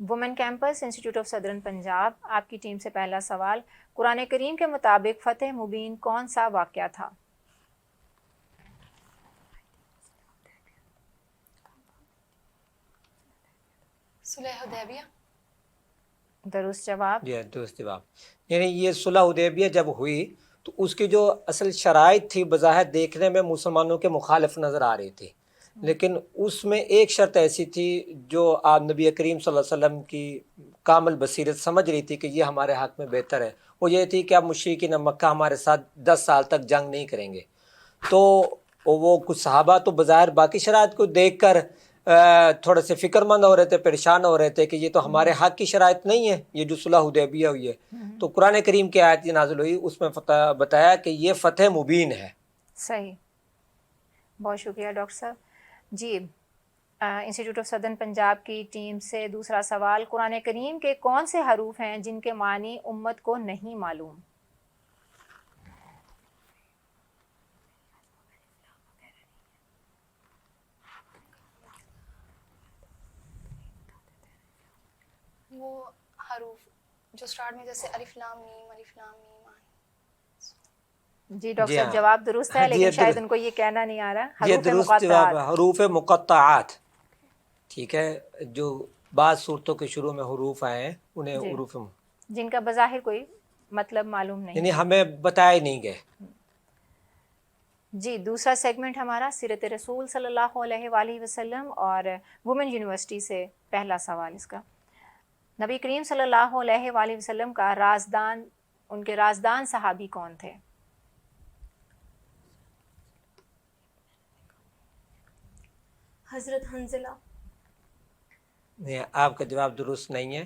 Women campus institute of southern Punjab, آپ کی team سے پہلا سوال، قرآن کریم کے مطابق فتح مبین کون سا واقعہ تھا؟ صلح حدیبیہ۔ درست جواب۔ جی درست جواب۔ یعنی یہ صلح حدیبیہ جب ہوئی تو اس کی جو اصل شرائط تھی بظاہر دیکھنے میں مسلمانوں کے مخالف نظر آ رہی تھی، لیکن اس میں ایک شرط ایسی تھی جو آپ نبی کریم صلی اللہ علیہ وسلم کی کامل بصیرت سمجھ رہی تھی کہ یہ ہمارے حق میں بہتر ہے، وہ یہ تھی کہ اب مشرکین مکہ ہمارے ساتھ 10 سال تک جنگ نہیں کریں گے۔ تو وہ کچھ صحابہ تو بظاہر باقی شرائط کو دیکھ کر تھوڑے سے فکر مند ہو رہے تھے، پریشان ہو رہے تھے کہ یہ تو ہمارے حق کی شرائط نہیں ہے، یہ جو صلح حدیبیہ ہوئی ہے۔ تو قرآن کریم کی آیت نازل ہوئی، اس میں بتایا کہ یہ فتح مبین ہے۔ صحیح، بہت شکریہ ڈاکٹر صاحب۔ جی انسٹیٹیوٹ آف صدرن پنجاب کی ٹیم سے دوسرا سوال، قرآن کریم کے کون سے حروف ہیں جن کے معنی امت کو نہیں معلوم؟ وہ حروف جو سٹارٹ میں جیسے الف لام میم، الف لام میم آئے۔ جی ڈاکٹر صاحب جواب درست ہے، لیکن شاید ان کو یہ کہنا نہیں آ رہا۔ یہ حروف درست جواب ہے، حروف مقطعات، ٹھیک ہے، جو بعض صورتوں کے شروع میں حروف آئے ہیں انہیں حروف جن کا بظاہر کوئی مطلب معلوم نہیں، یعنی ہمیں بتائے نہیں گئے۔ جی دوسرا سیگمنٹ ہمارا سیرت رسول صلی اللہ علیہ وآلہ وسلم اور وومن یونیورسٹی سے پہلا سوال اس کا، نبی کریم صلی اللہ علیہ وآلہ وسلم کا رازدان، ان کے رازدان صحابی کون تھے؟ حضرت حنزلہ۔ نہیں، آپ کا جواب درست نہیں ہے۔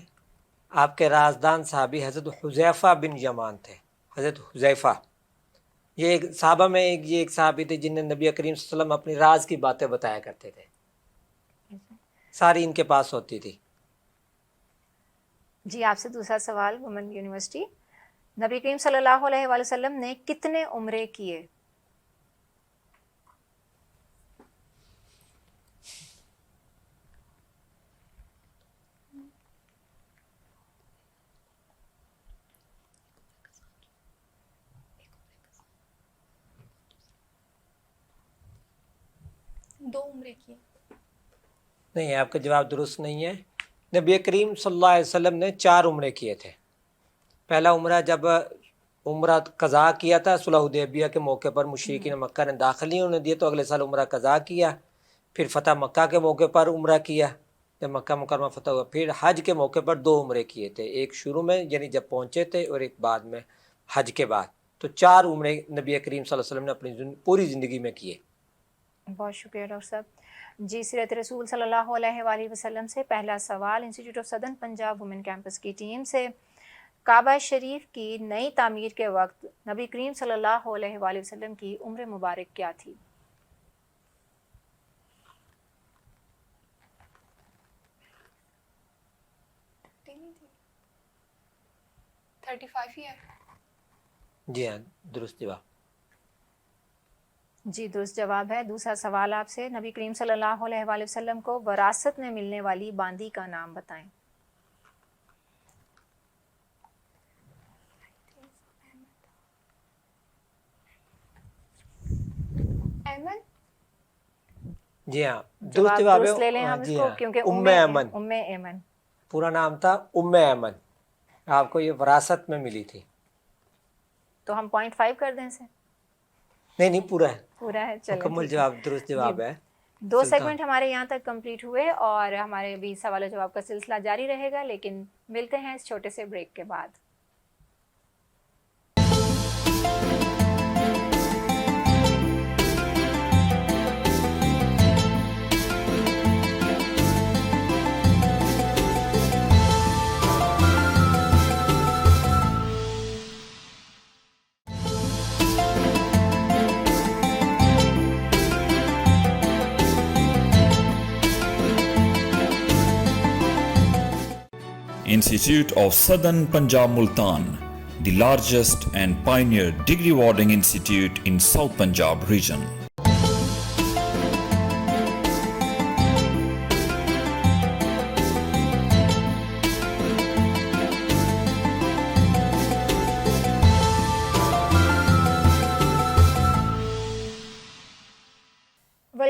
آپ کے رازدان صحابی حضرت حذیفہ بن یمان تھے۔ حضرت حذیفہ یہ ایک صحابہ میں یہ ایک صحابی تھے جن نے نبی کریم صلی اللہ علیہ وسلم اپنی راز کی باتیں بتایا کرتے تھے، ساری ان کے پاس ہوتی تھی۔ جی آپ سے دوسرا سوال، وومن یونیورسٹی، نبی کریم صلی اللہ علیہ وآلہ وسلم نے کتنے عمرے کیے؟ دو عمرے کیے۔ نہیں، آپ کا جواب درست نہیں ہے۔ نبی کریم صلی اللہ علیہ وسلم نے 4 عمرے کیے تھے۔ پہلا عمرہ جب عمرہ قضا کیا تھا صلح حدیبیہ کے موقع پر، مشرکین مکہ نے داخلی انہیں دیے تو اگلے سال عمرہ قضا کیا، پھر فتح مکہ کے موقع پر عمرہ کیا جب مکہ مکرمہ فتح ہوا، پھر حج کے موقع پر 2 عمرے کیے تھے، ایک شروع میں یعنی جب پہنچے تھے اور ایک بعد میں حج کے بعد۔ تو 4 عمرے نبی کریم صلی اللہ علیہ وسلم نے اپنی پوری زندگی میں کیے۔ بہت شکریہ ڈاکٹر صاحب۔ جی سیرت رسول صلی اللہ علیہ وآلہ وسلم سے پہلا سوال، institute of southern Punjab women campus کی ٹیم سے، کعبہ شریف کی نئی تعمیر کے وقت نبی کریم صلی اللہ علیہ وآلہ وسلم کی عمر مبارک کیا تھی؟ تھی 35 ہی ہے۔ جی ہاں درست جواب۔ جی درست جواب ہے۔ دوسرا سوال آپ سے، نبی کریم صلی اللہ علیہ وآلہ وسلم کو وراثت میں ملنے والی باندی کا نام بتائیں۔ ایمن۔ جی ہاں درست جواب درست لے لیں ہے۔ ہم اس جی کو، ہاں، کیونکہ ام ایمن، ام ایمن پورا نام تھا ام ایمن، آپ کو یہ وراثت میں ملی تھی۔ تو ہم 0.5 کر دیں اسے؟ نہیں پورا ہے، پورا ہے، چلیں مکمل جواب درست جواب ہے۔ 2 سیگمنٹ ہمارے یہاں تک کمپلیٹ ہوئے اور ہمارے بھی سوال و جواب کا سلسلہ جاری رہے گا، لیکن ملتے ہیں اس چھوٹے سے بریک کے بعد۔ Institute of Southern Punjab Multan, the largest and pioneer degree awarding institute in South Punjab region.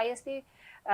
ISP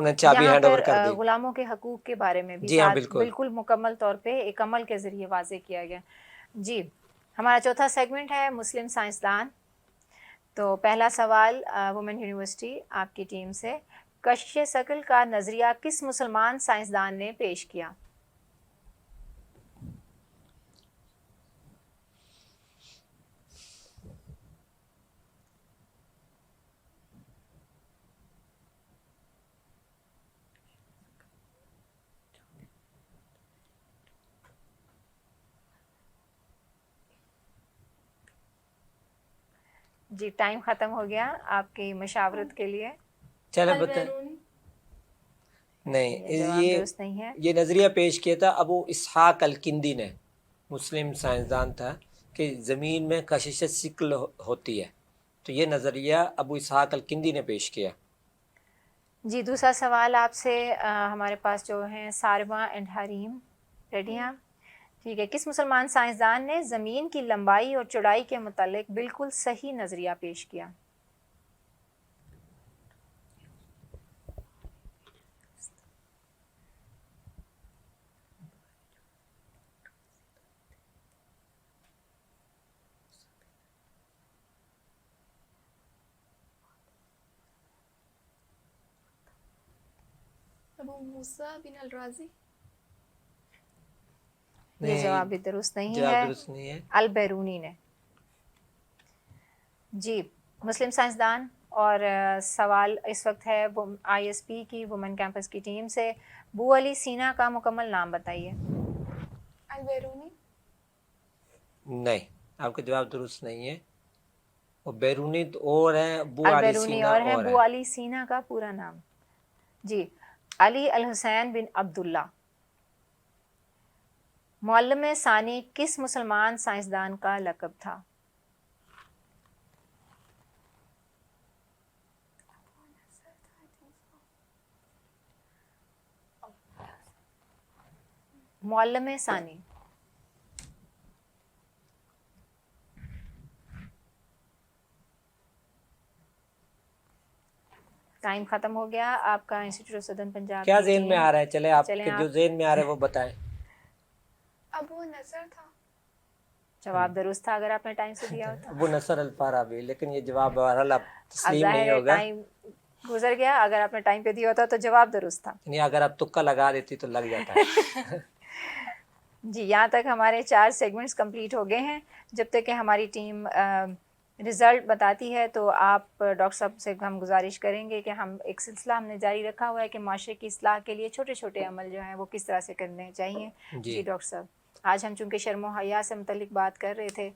انہیں چابی یہاں ہینڈ اوور پر کر دی. غلاموں کے حقوق کے بارے میں بھی جی ہاں ساتھ بالکل. بالکل مکمل طور پہ ایک عمل کے ذریعے واضح کیا گیا. جی ہمارا چوتھا سیگمنٹ ہے مسلم سائنسدان. تو پہلا سوال وومن یونیورسٹی آپ کی ٹیم سے، کشش ثقل کا نظریہ کس مسلمان سائنسدان نے پیش کیا؟ جی ٹائم ختم ہو گیا آپ کی مشاورت کے لیے. چلے بتائیں. نہیں جواب درست نہیں ہے. یہ نظریہ پیش کیا تھا ابو اسحاق الکندی نے، مسلم سائنسدان تھا، کہ زمین میں کشش ثقل ہوتی ہے، تو یہ نظریہ ابو اسحاق الکندی نے پیش کیا. جی دوسرا سوال آپ سے ہمارے پاس جو ہیں سارما اینڈ حریم، ریڈی ہیں؟ ٹھیک ہے. کس مسلمان سائنسدان نے زمین کی لمبائی اور چوڑائی کے متعلق بالکل صحیح نظریہ پیش کیا؟ ابو موسیٰ بن الرازی. یہ جواب بھی درست نہیں جواب ہے. درست نہیں ہے. البیرونی نے. جی مسلم سائنسدان، اور سوال اس وقت ہے آئی ایس پی کی وومن کیمپس کی ٹیم سے، بو علی سینا کا مکمل نام بتائیے. البیرونی. نہیں، آپ کا جواب درست نہیں ہے. وہ بیرونی اور ہے، بو علی البیرونی سینا اور ہے، اور ہے. بو علی سینا کا پورا نام. جی علی الحسین بن عبداللہ. معلم ثانی کس مسلمان سائنسدان کا لقب تھا؟ معلم ثانی. ٹائم ختم ہو گیا آپ کا. انسٹیٹیوٹ آف سدرن پنجاب کیا کی ذہن میں ٹیم. آ رہا ہے؟ چلے آپ چلیں کے جو آپ. ذہن میں آ رہا ہے وہ بتائیں. ابو نصر تھا. جواب درست تھا اگر آپ نے ٹائم سے دیا ہوتا. ابو نصر الفارابی، لیکن یہ جواب بہرحال اب اب تسلیم ظاہر نہیں ہے ہوگا. ٹائم گزر گیا، اگر آپ نے ٹائم پہ دیا ہوتا تو جواب درست تھا. یعنی اگر آپ تکا لگا دیتی تو لگ جاتا ہے. جی یہاں تک ہمارے 4 سیگمنٹس کمپلیٹ ہو گئے ہیں. جب تک کہ ہماری ٹیم رزلٹ بتاتی ہے تو آپ ڈاکٹر صاحب سے ہم گزارش کریں گے کہ ہم ایک سلسلہ ہم نے جاری رکھا ہوا ہے کہ معاشرے کی اصلاح کے لیے چھوٹے چھوٹے عمل جو ہیں وہ کس طرح سے کرنے چاہیے. جی ڈاکٹر صاحب، آج ہم چونکہ شرم و حیا سے متعلق بات کر رہے تھے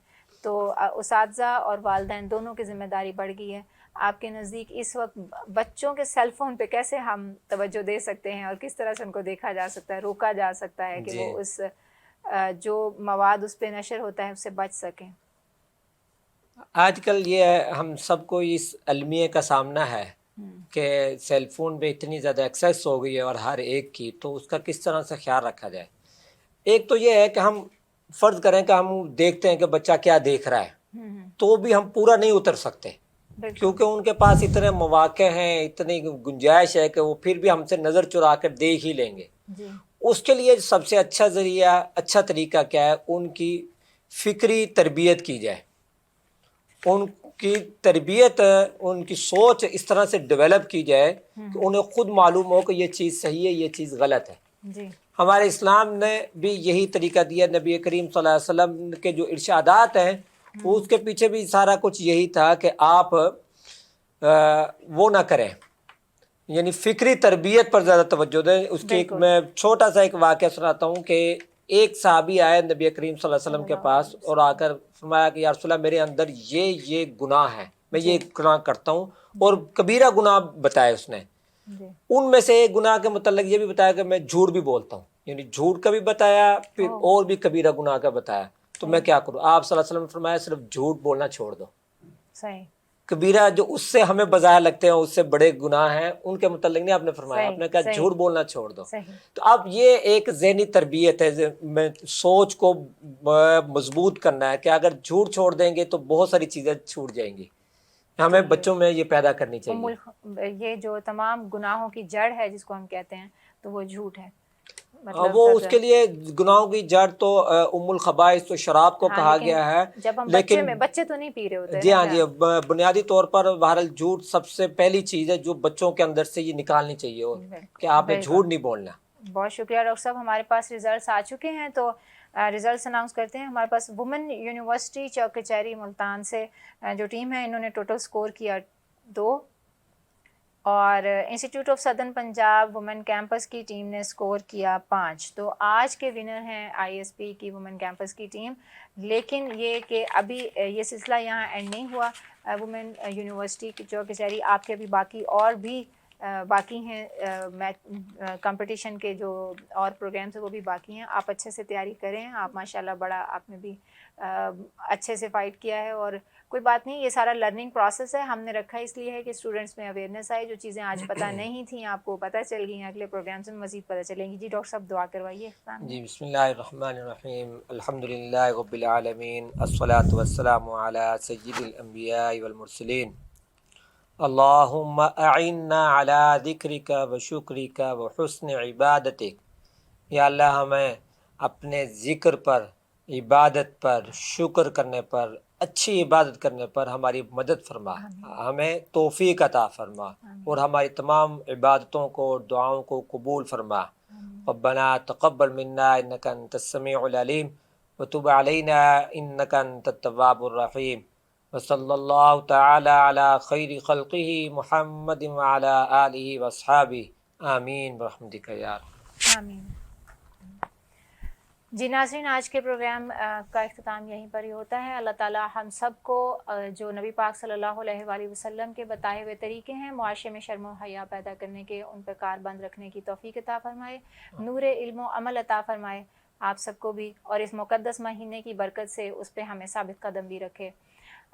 تو اساتذہ اور والدین دونوں کی ذمہ داری بڑھ گئی ہے. آپ کے نزدیک اس وقت بچوں کے سیل فون پہ کیسے ہم توجہ دے سکتے ہیں اور کس طرح سے ان کو دیکھا جا سکتا ہے، روکا جا سکتا ہے کہ وہ اس جو مواد اس پہ نشر ہوتا ہے اس سے بچ سکیں؟ آج کل یہ ہم سب کو اس المیہ کا سامنا ہے کہ سیل فون پہ اتنی زیادہ ایکسیس ہو گئی ہے اور ہر ایک کی، تو اس کا کس طرح سے خیال رکھا جائے. ایک تو یہ ہے کہ ہم فرض کریں کہ ہم دیکھتے ہیں کہ بچہ کیا دیکھ رہا ہے، تو بھی ہم پورا نہیں اتر سکتے کیونکہ ان کے پاس اتنے مواقع ہیں، اتنی گنجائش ہے کہ وہ پھر بھی ہم سے نظر چرا کر دیکھ ہی لیں گے. اس کے لیے سب سے اچھا ذریعہ، اچھا طریقہ کیا ہے؟ ان کی فکری تربیت کی جائے. ان کی تربیت، ان کی سوچ اس طرح سے ڈیولپ کی جائے کہ انہیں خود معلوم ہو کہ یہ چیز صحیح ہے، یہ چیز غلط ہے. جی ہمارے اسلام نے بھی یہی طریقہ دیا. نبی کریم صلی اللہ علیہ وسلم کے جو ارشادات ہیں وہ اس کے پیچھے بھی سارا کچھ یہی تھا کہ آپ وہ نہ کریں، یعنی فکری تربیت پر زیادہ توجہ دیں. اس کی ایک میں چھوٹا سا ایک واقعہ سناتا ہوں کہ ایک صحابی آئے نبی کریم صلی اللہ علیہ وسلم کے پاس اور آ کر فرمایا کہ یا رسول اللہ میرے اندر یہ گناہ ہے، میں یہ گناہ کرتا ہوں، اور کبیرہ گناہ بتایا اس نے. ان میں سے ایک گناہ کے متعلق یہ بھی بتایا کہ میں جھوٹ بھی بولتا ہوں، یعنی جھوٹ کا بھی بتایا، پھر اور بھی کبیرہ گناہ کا بتایا. تو میں کیا کروں؟ آپ صلی اللہ علیہ وسلم نے فرمایا صرف جھوٹ بولنا چھوڑ دو. صحیح. کبیرہ جو اس سے ہمیں بظاہر لگتے ہیں اس سے بڑے گناہ ہیں، ان کے متعلق نہیں آپ نے فرمایا، آپ نے کہا جھوٹ بولنا چھوڑ دو. تو اب یہ ایک ذہنی تربیت ہے، میں سوچ کو مضبوط کرنا ہے کہ اگر جھوٹ چھوڑ دیں گے تو بہت ساری چیزیں چھوٹ جائیں گی. ہمیں بچوں میں یہ پیدا کرنی چاہیے. یہ جو تمام گناہوں کی جڑ ہے جس کو ہم کہتے ہیں تو وہ جھوٹ ہے. وہ اس کے لیے گناہوں کی جڑ تو ام الخبائث تو شراب کو کہا گیا ہے. جب ہم لیکن بچے تو نہیں پی رہے ہوتے. جی ہاں جی، بنیادی طور پر بہرحال جھوٹ سب سے پہلی چیز ہے جو بچوں کے اندر سے یہ نکالنی چاہیے اور کہ آپ نے جھوٹ نہیں بولنا. بہت شکریہ ڈاکٹر صاحب. ہمارے پاس ریزلٹس آ چکے ہیں تو ریزلٹس اناؤنس کرتے ہیں. ہمارے پاس وومن یونیورسٹی چوک کچہری ملتان سے جو ٹیم ہے انہوں نے ٹوٹل سکور کیا 2 اور institute of southern Punjab women campus کی ٹیم نے سکور کیا 5. تو آج کے ونر ہیں آئی ایس پی کی وومن کیمپس کی ٹیم. لیکن یہ کہ ابھی یہ سلسلہ یہاں اینڈ نہیں ہوا. وومن یونیورسٹی کی چوک کچہری آپ کے ابھی باقی اور بھی باقی ہیں کمپٹیشن کے جو اور پروگرامس ہیں وہ بھی باقی ہیں. آپ اچھے سے تیاری کریں. آپ ماشاءاللہ بڑا آپ نے بھی اچھے سے فائٹ کیا ہے اور کوئی بات نہیں، یہ سارا لرننگ پروسیس ہے. ہم نے رکھا اس لیے ہے کہ اسٹوڈنٹس میں اویئرنیس آئے. جو چیزیں آج پتہ نہیں تھیں آپ کو پتہ چل گئی ہیں، اگلے پروگرامس میں مزید پتہ چلیں گی. جی ڈاکٹر صاحب دعا کروائیے. جی بسم اللہ الرحمن الرحیم. الحمدللہ رب العالمین، الصلاۃ والسلام علی سید الانبیاء والمرسلین. اللہم اعنا علی ذکرک و شکرک و حسن عبادتک. یا اللہ ہمیں اپنے ذکر پر، عبادت پر، شکر کرنے پر، اچھی عبادت کرنے پر ہماری مدد فرما. ہمیں توفیق عطا فرما اور ہماری تمام عبادتوں کو، دعاؤں کو قبول فرما. ربنا تقبل منا انک انت السمیع العلیم وتب علینا انک انت التواب الرحیم. وصلی اللہ تعالی علی خیر خلقہ محمد وعلی آلہ واصحابہ. آمین برحمتک یا رب. آمین. جی ناظرین، آج کے پروگرام کا اختتام یہیں پر ہی ہوتا ہے. اللہ تعالیٰ ہم سب کو جو نبی پاک صلی اللہ علیہ وآلہ وسلم کے بتائے ہوئے طریقے ہیں معاشرے میں شرم و حیا پیدا کرنے کے، ان پہ کاربند رکھنے کی توفیق عطا فرمائے. نور علم و عمل عطا فرمائے آپ سب کو بھی، اور اس مقدس مہینے کی برکت سے اس پہ ہمیں ثابت قدم بھی رکھے.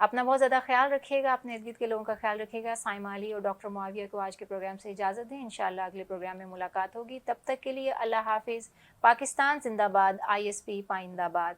اپنا بہت زیادہ خیال رکھیے گا، اپنے ارد گرد کے لوگوں کا خیال رکھیے گا. سائمہ علی اور ڈاکٹر معاویہ کو آج کے پروگرام سے اجازت دیں. انشاءاللہ اگلے پروگرام میں ملاقات ہوگی. تب تک کے لیے اللہ حافظ. پاکستان زندہ باد. ISP پائندہ باد.